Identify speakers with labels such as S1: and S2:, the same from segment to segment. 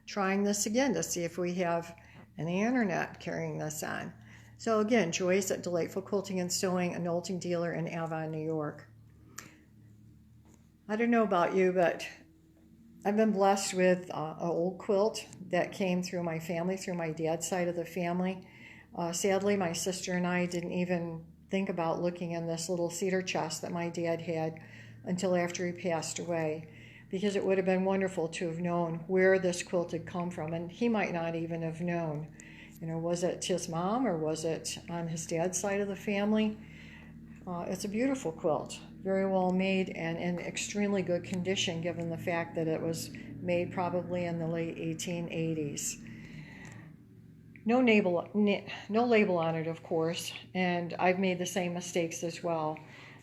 S1: trying this again to see if we have any internet carrying this on. So again, Joyce at Delightful Quilting and Sewing, a knolting dealer in Avon, New York. I don't know about you, but I've been blessed with an old quilt that came through my family, through my dad's side of the family. Sadly, my sister and I didn't even think about looking in this little cedar chest that my dad had until after he passed away, because it would have been wonderful to have known where this quilt had come from, and he might not even have known. You know, was it his mom or was it on his dad's side of the family? It's a beautiful quilt, very well made and in extremely good condition given the fact that it was made probably in the late 1880s. No label on it, of course, and I've made the same mistakes as well.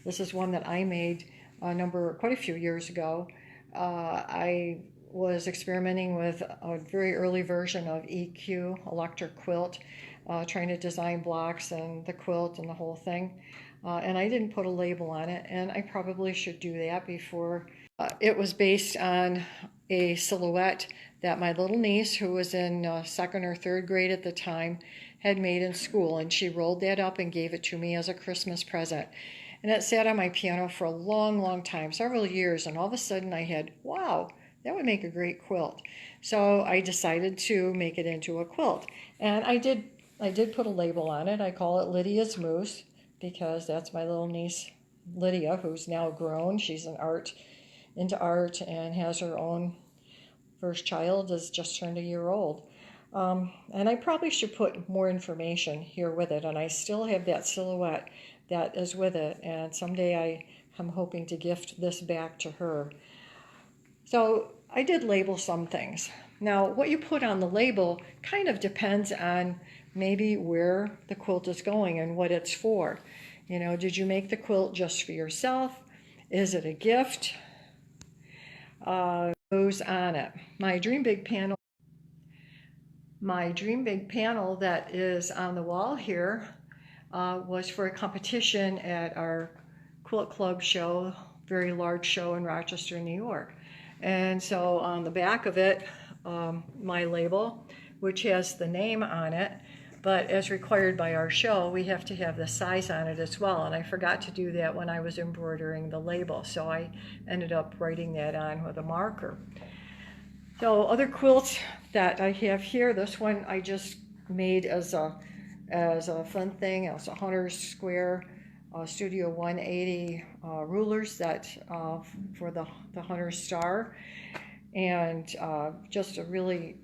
S1: This is one that I made quite a few years ago. I was experimenting with a very early version of EQ, electric quilt, trying to design blocks and the quilt and the whole thing. And I didn't put a label on it, and I probably should do that before. It was based on a silhouette that my little niece, who was in second or third grade at the time, had made in school, and she rolled that up and gave it to me as a Christmas present. And it sat on my piano for a long, long time, several years, and all of a sudden I had, wow, that would make a great quilt. So I decided to make it into a quilt, and I did put a label on it. I call it Lydia's Moose, because that's my little niece Lydia, who's now grown. She's into art and has her own first child, is just turned a year old. And I probably should put more information here with it, and I still have that silhouette that is with it, and someday I'm hoping to gift this back to her. So I did label some things. Now, what you put on the label kind of depends on maybe where the quilt is going and what it's for. You know, did you make the quilt just for yourself? Is it a gift? Goes on it. My Dream Big panel that is on the wall here was for a competition at our Quilt Club show, very large show in Rochester, New York. And so on the back of it, my label, which has the name on it, but as required by our show, we have to have the size on it as well. And I forgot to do that when I was embroidering the label, so I ended up writing that on with a marker. So other quilts that I have here, this one I just made as a fun thing. It's a Hunter's Square Studio 180 rulers that for the Hunter Star, and just a really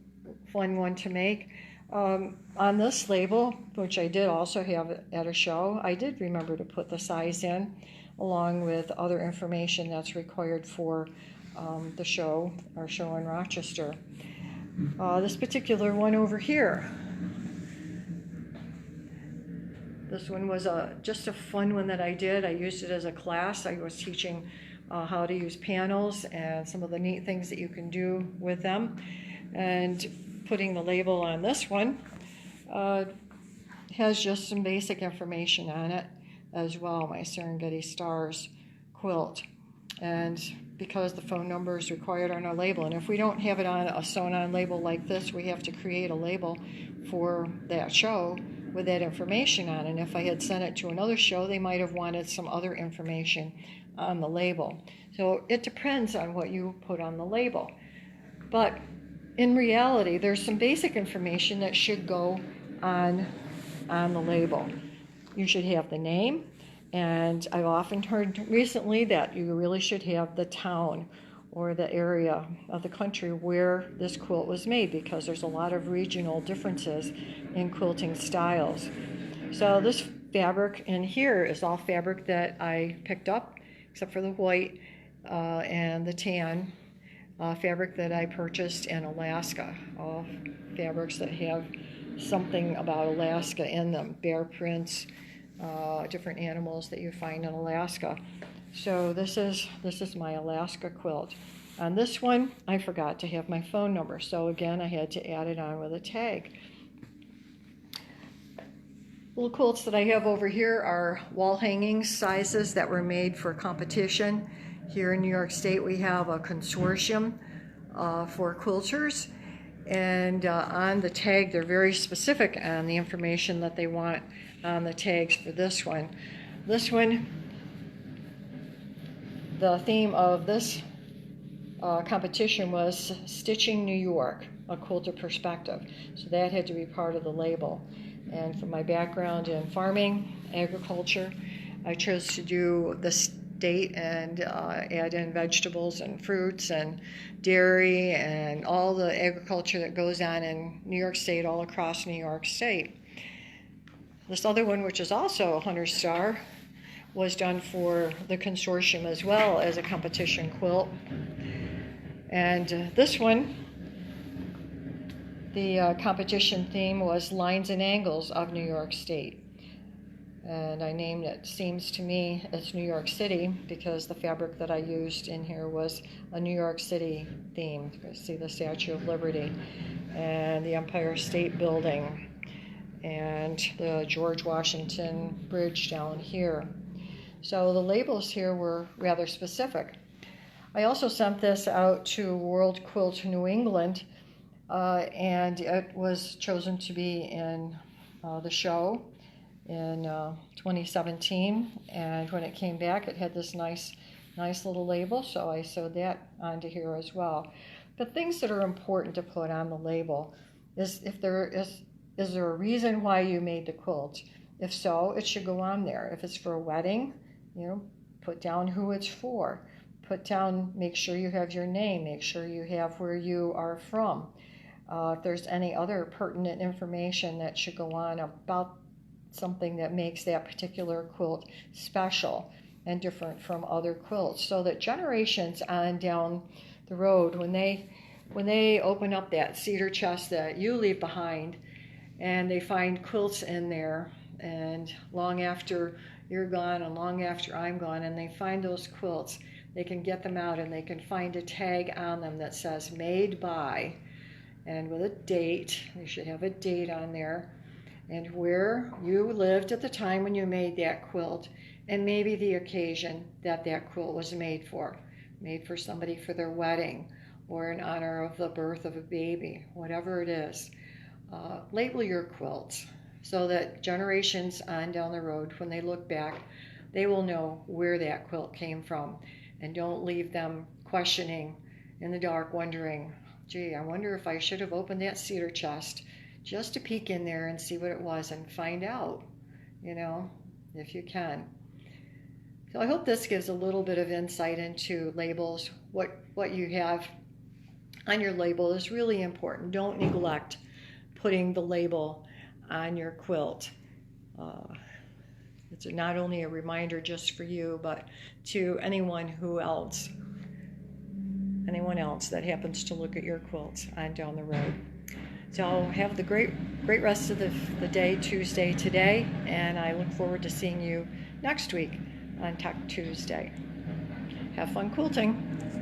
S1: fun one to make. On this label, which I did also have at a show, I did remember to put the size in, along with other information that's required for the show, our show in Rochester. This particular one over here, this one was just a fun one that I did. I used it as a class. I was teaching how to use panels and some of the neat things that you can do with them. And putting the label on this one has just some basic information on it as well, my Serengeti Stars quilt. And because the phone number is required on our label, and if we don't have it on a sewn-on label like this, we have to create a label for that show with that information on. And if I had sent it to another show, they might have wanted some other information on the label. So it depends on what you put on the label. But in reality, there's some basic information that should go on the label. You should have the name, and I've often heard recently that you really should have the town or the area of the country where this quilt was made, because there's a lot of regional differences in quilting styles. So this fabric in here is all fabric that I picked up, except for the white and the tan. Fabric that I purchased in Alaska, all fabrics that have something about Alaska in them, bear prints, different animals that you find in Alaska. So this is my Alaska quilt. On this one, I forgot to have my phone number, so again, I had to add it on with a tag. Little quilts that I have over here are wall hanging sizes that were made for competition. Here in New York State, we have a consortium for quilters, And on the tag, they're very specific on the information that they want on the tags for this one. This one, the theme of this competition was Stitching New York, a quilter perspective. So that had to be part of the label. And from my background in farming, agriculture, I chose to do the state and add in vegetables and fruits and dairy and all the agriculture that goes on in New York State, all across New York State. This other one, which is also a Hunter Star, was done for the consortium as well as a competition quilt. And this one, the competition theme was Lines and Angles of New York State. And I named it Seems to Me it's New York City because the fabric that I used in here was a New York City theme. You see the Statue of Liberty and the Empire State Building and the George Washington Bridge down here. So the labels here were rather specific. I also sent this out to World Quilt New England, and it was chosen to be in the show in 2017. And when it came back, it had this nice little label, so I sewed that onto here as well. But things that are important to put on the label is if there is there a reason why you made the quilt? If so, it should go on there. If it's for a wedding, put down who it's for. Put down, make sure you have your name, make sure you have where you are from. If there's any other pertinent information that should go on about something that makes that particular quilt special and different from other quilts, so that generations on down the road, when they open up that cedar chest that you leave behind and they find quilts in there, and long after you're gone and long after I'm gone, and they find those quilts, they can get them out and they can find a tag on them that says made by, and with a date. They should have a date on there, and where you lived at the time when you made that quilt, and maybe the occasion that that quilt was made for somebody for their wedding or in honor of the birth of a baby, whatever it is. Label your quilts so that generations on down the road, when they look back, they will know where that quilt came from, and don't leave them questioning in the dark, wondering, gee, I wonder if I should have opened that cedar chest just to peek in there and see what it was and find out, if you can. So I hope this gives a little bit of insight into labels. What you have on your label is really important. Don't neglect putting the label on your quilt. It's not only a reminder just for you, but to anyone else that happens to look at your quilts on down the road. So have the great rest of the day, Tuesday today, and I look forward to seeing you next week on Tech Tuesday. Have fun quilting.